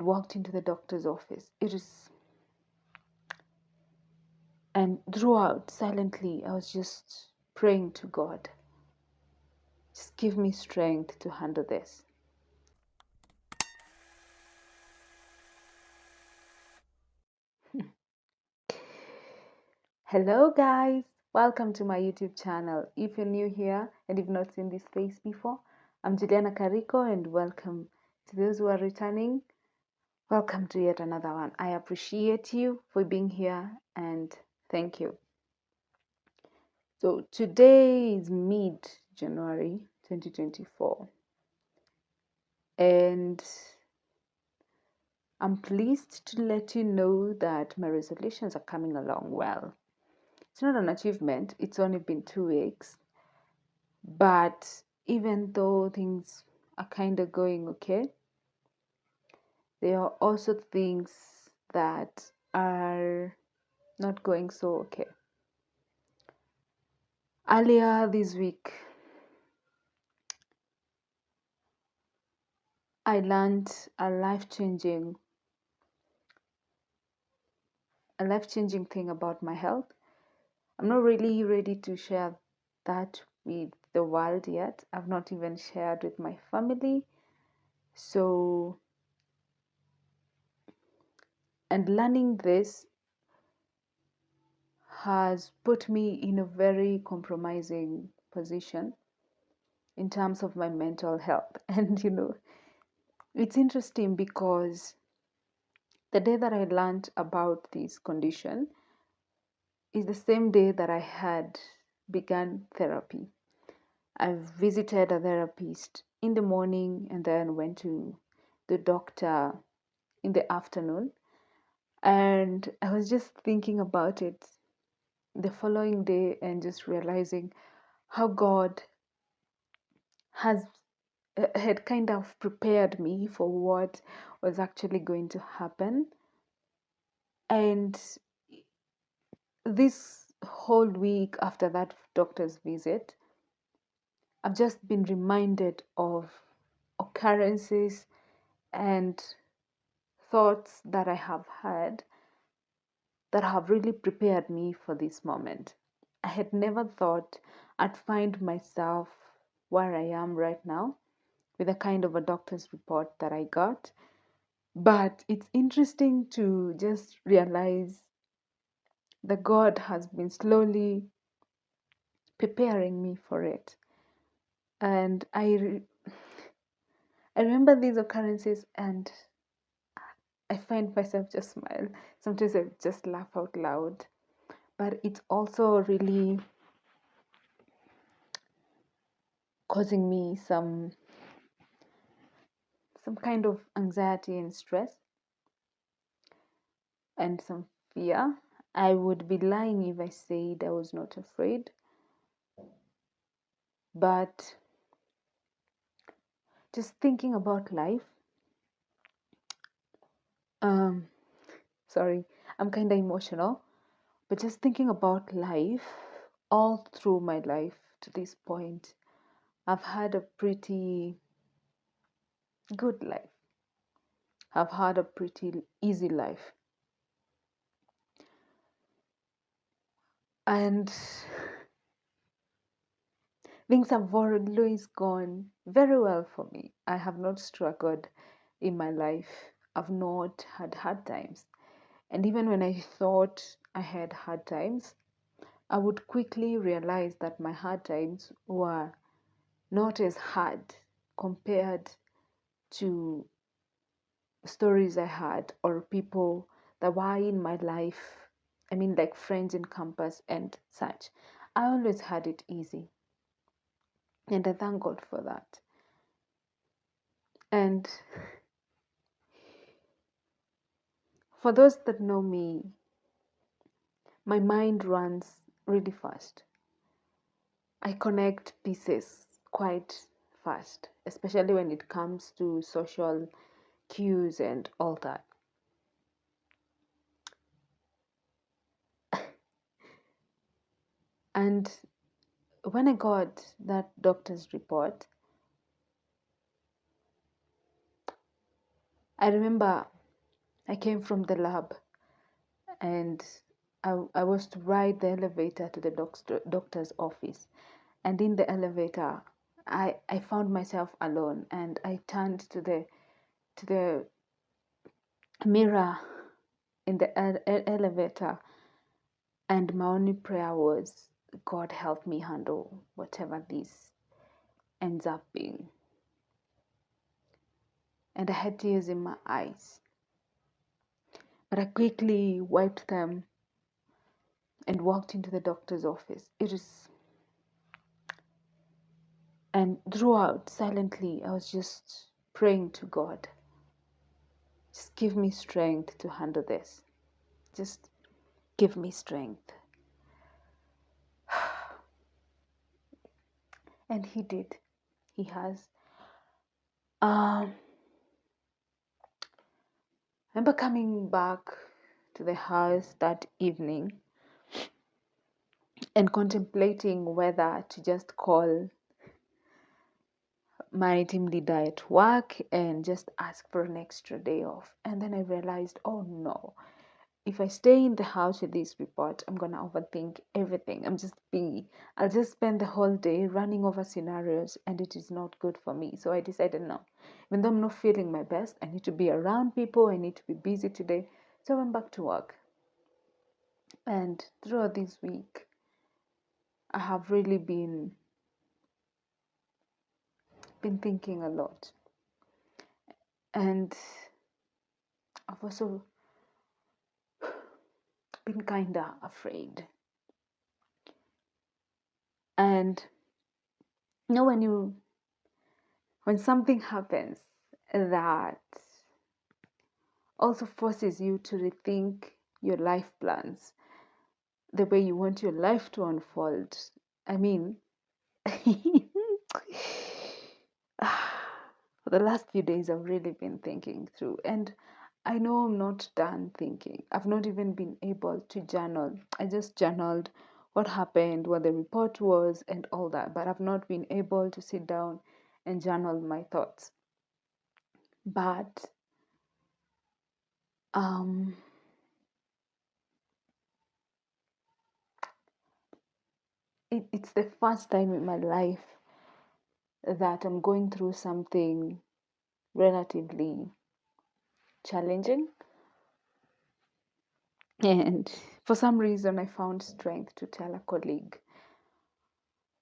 walked into the doctor's office. And throughout, silently, I was just praying to God, just give me strength to handle this. Hello guys, welcome to my YouTube channel. If you're new here and you've not seen this face before, I'm Juliana Carrico, and welcome to those who are returning. Welcome to yet another one. I appreciate you for being here and thank you. So today is mid-January 2024 and I'm pleased to let you know that my resolutions are coming along well. It's not an achievement, it's only been 2 weeks, but even though things are kind of going okay, there are also things that are not going so okay. Earlier this week, I learned a life-changing thing about my health. I'm not really ready to share that with the world yet. I've not even shared with my family. So, and learning this has put me in a very compromising position in terms of my mental health. And it's interesting because the day that I learned about this condition is the same day that I had begun therapy. I visited a therapist in the morning and then went to the doctor in the afternoon. And I was just thinking about it the following day and just realizing how God had kind of prepared me for what was actually going to happen. And this whole week after that doctor's visit, I've just been reminded of occurrences and thoughts that I have had that have really prepared me for this moment. I had never thought I'd find myself where I am right now with the kind of a doctor's report that I got. But it's interesting to just realize that God has been slowly preparing me for it. And I remember these occurrences and I find myself just smile. Sometimes I just laugh out loud. But it's also really causing me some kind of anxiety and stress and some fear. I would be lying if I said I was not afraid. But just thinking about life, sorry, I'm kind of emotional, but just thinking about life, all through my life to this point, I've had a pretty good life. I've had a pretty easy life. And things have always gone very well for me. I have not struggled in my life. I've not had hard times. And even when I thought I had hard times, I would quickly realize that my hard times were not as hard compared to stories I had or people that were in my life. I mean, like friends in campus and such. I always had it easy. And I thank God for that. And for those that know me, my mind runs really fast. I connect pieces quite fast, especially when it comes to social cues and all that. And when I got that doctor's report, I remember I came from the lab, and I was to ride the elevator to the doctor's office. And in the elevator, I found myself alone, and I turned to the mirror in the elevator, and my only prayer was, God help me handle whatever this ends up being. And I had tears in my eyes, but I quickly wiped them and walked into the doctor's office. And throughout, silently, I was just praying to God, just give me strength to handle this. Just give me strength. And He did. He has. I remember coming back to the house that evening and contemplating whether to just call my team leader at work and just ask for an extra day off. And then I realized, oh no, if I stay in the house with this report, I'm gonna overthink everything. I'll just spend the whole day running over scenarios, and it is not good for me. So I decided, no, even though I'm not feeling my best, I need to be around people, I need to be busy today. So I went back to work. And throughout this week, I have really been thinking a lot. And I've also been kinda afraid. And you know, when something happens that also forces you to rethink your life plans, the way you want your life to unfold. I mean, for the last few days, I've really been thinking through, and I know I'm not done thinking. I've not even been able to journal. I just journaled what happened, what the report was, and all that, but I've not been able to sit down and journal my thoughts. But um, it's the first time in my life that I'm going through something relatively challenging. And for some reason, I found strength to tell a colleague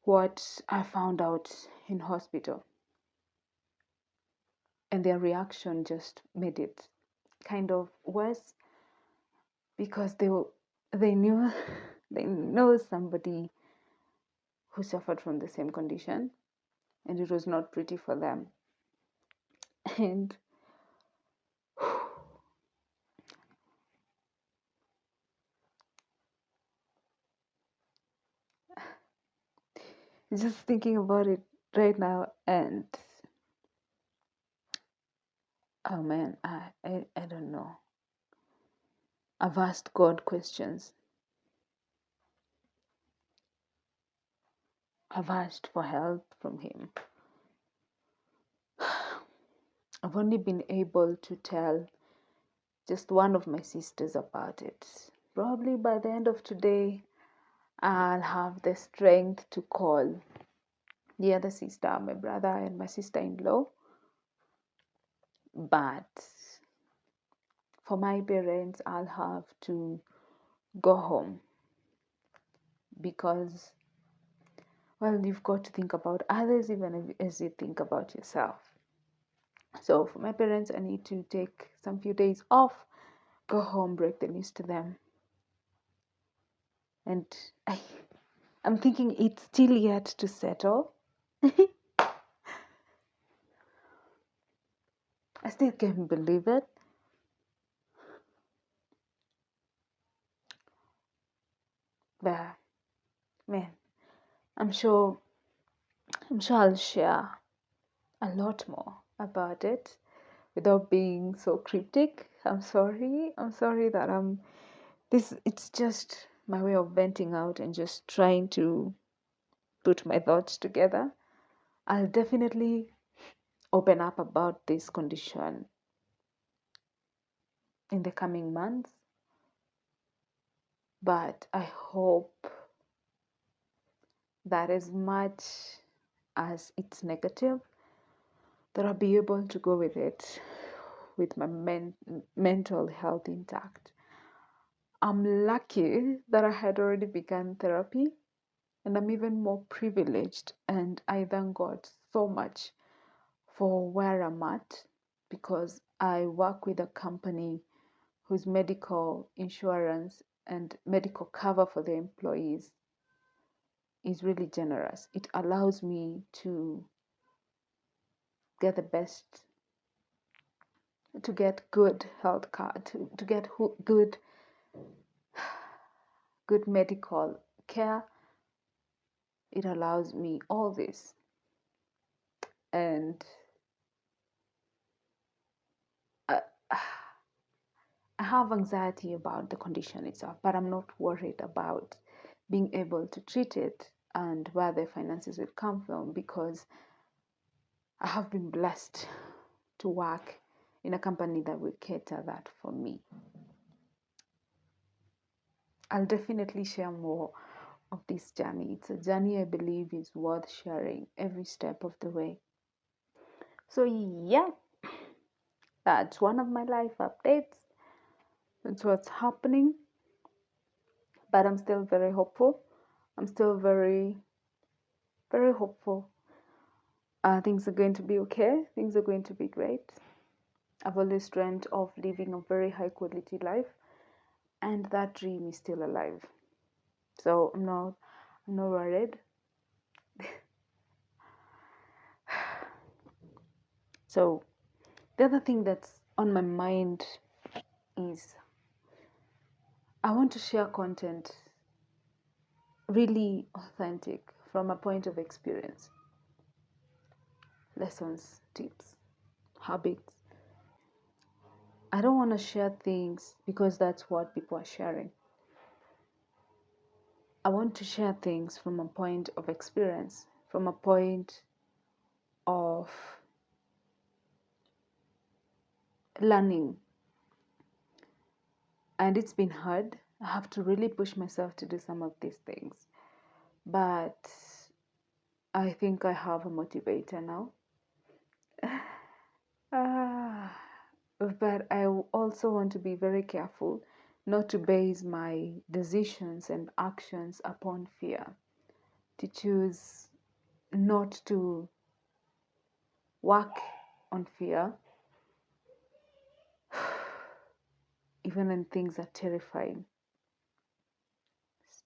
what I found out in hospital. And their reaction just made it kind of worse, because they knew they know somebody who suffered from the same condition, and it was not pretty for them. And just thinking about it right now, and oh man, I don't know. I've asked God questions. I've asked for help from Him. I've only been able to tell just one of my sisters about it. Probably by the end of today, I'll have the strength to call the other sister, my brother, and my sister-in-law. But for my parents, I'll have to go home, because, well, you've got to think about others even as you think about yourself. So for my parents, I need to take some few days off, go home, break the news to them. And I'm thinking it's still yet to settle. I still can't believe it. But man, I'm sure I'll share a lot more about it without being so cryptic. I'm sorry. I'm sorry that it's just my way of venting out and just trying to put my thoughts together. I'll definitely open up about this condition in the coming months. But I hope that as much as it's negative, that I'll be able to go with it with my mental health intact. I'm lucky that I had already begun therapy, and I'm even more privileged, and I thank God so much for where I'm at, because I work with a company whose medical insurance and medical cover for the employees is really generous. It allows me to get the best, to get good health care, to get good medical care. It allows me all this. And I, I have anxiety about the condition itself, but I'm not worried about being able to treat it and where the finances will come from, because I have been blessed to work in a company that will cater that for me. I'll definitely share more of this journey. It's a journey I believe is worth sharing every step of the way. So, yeah, that's one of my life updates. That's what's happening. But I'm still very hopeful. I'm still very, very hopeful. Things are going to be okay. Things are going to be great. I've always dreamt of living a very high quality life, and that dream is still alive. So I'm not worried. So the other thing that's on my mind is I want to share content really authentic from a point of experience. Lessons, tips, habits. I don't want to share things because that's what people are sharing. I want to share things from a point of experience, from a point of learning. And it's been hard. I have to really push myself to do some of these things. But I think I have a motivator now. But I also want to be very careful not to base my decisions and actions upon fear. To choose not to work on fear, even when things are terrifying.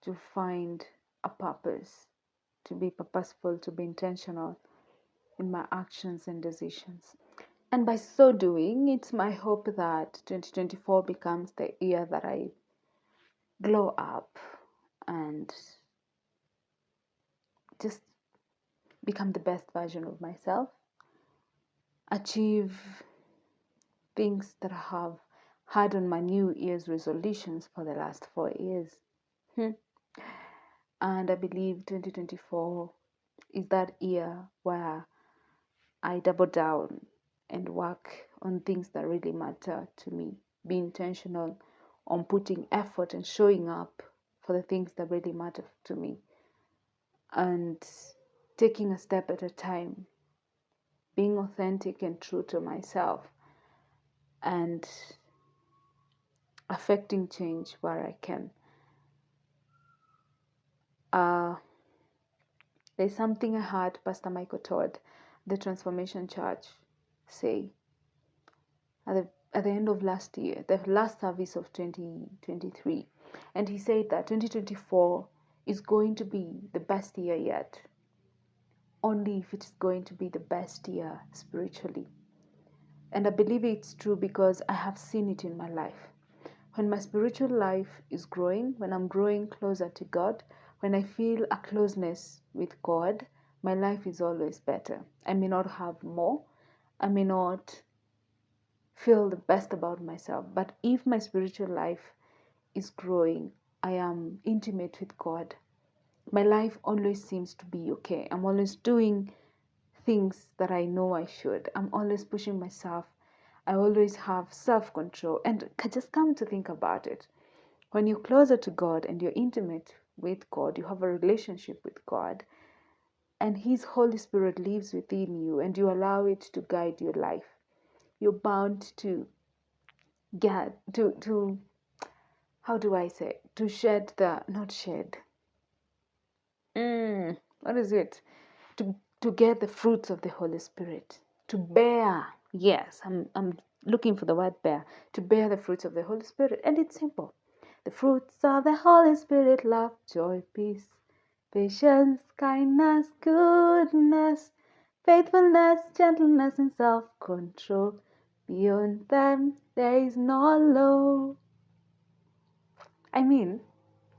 To find a purpose, to be purposeful, to be intentional in my actions and decisions. And by so doing, it's my hope that 2024 becomes the year that I glow up and just become the best version of myself, achieve things that I have had on my New Year's resolutions for the last 4 years. And I believe 2024 is that year where I double down and work on things that really matter to me. Be intentional on putting effort and showing up for the things that really matter to me. And taking a step at a time. Being authentic and true to myself. And affecting change where I can. There's something I heard Pastor Michael Todd, the Transformation Church, say at the end of last year, the last service of 2023. And he said that 2024 is going to be the best year yet, only if it's going to be the best year spiritually. And I believe it's true because I have seen it in my life. When my spiritual life is growing, when I'm growing closer to God, when I feel a closeness with God, my life is always better. I may not have more, I may not feel the best about myself, but if my spiritual life is growing, I am intimate with God, my life always seems to be okay. I'm always doing things that I know I should. I'm always pushing myself. I always have self-control. And just come to think about it. When you're closer to God and you're intimate with God, you have a relationship with God, and His Holy Spirit lives within you, and you allow it to guide your life, you're bound to get to how do I say, to shed the, not shed, what is it, to get the fruits of the Holy Spirit, to bear, yes, I'm looking for the word bear, to bear the fruits of the Holy Spirit. And it's simple: the fruits of the Holy Spirit: love, joy, peace, patience, kindness, goodness, faithfulness, gentleness, and self-control. Beyond them there is no law. I mean,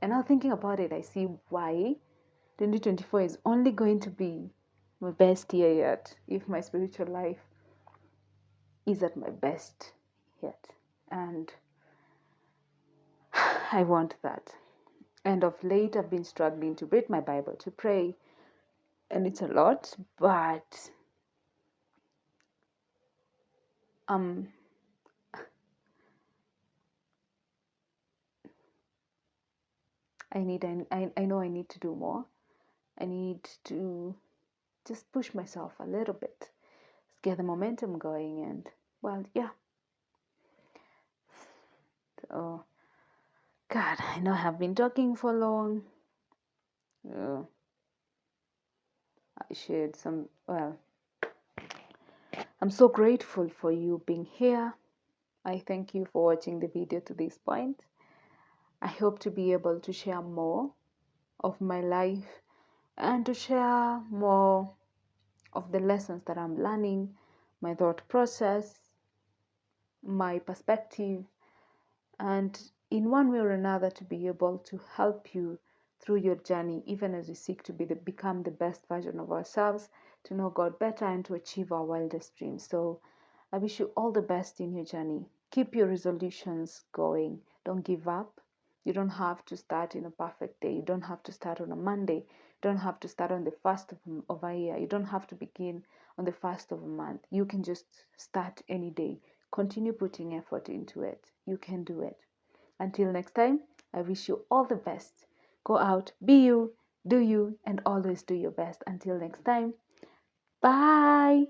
and now thinking about it, I see why 2024 is only going to be my best year yet, if my spiritual life is at my best yet. And I want that. And of late, I've been struggling to read my Bible, to pray, and it's a lot, but um, I know I need to do more. I need to just push myself a little bit, get the momentum going, and well, yeah. So, God, I know I've been talking for long. I shared some, well, I'm so grateful for you being here. I thank you for watching the video to this point. I hope to be able to share more of my life and to share more of the lessons that I'm learning, my thought process, my perspective, and in one way or another to be able to help you through your journey, even as we seek to become the best version of ourselves, to know God better, and to achieve our wildest dreams. So I wish you all the best in your journey. Keep your resolutions going. Don't give up. You don't have to start in a perfect day. You don't have to start on a Monday. You don't have to start on the first of a year. You don't have to begin on the first of a month. You can just start any day. Continue putting effort into it. You can do it. Until next time, I wish you all the best. Go out, be you, do you, and always do your best. Until next time, bye.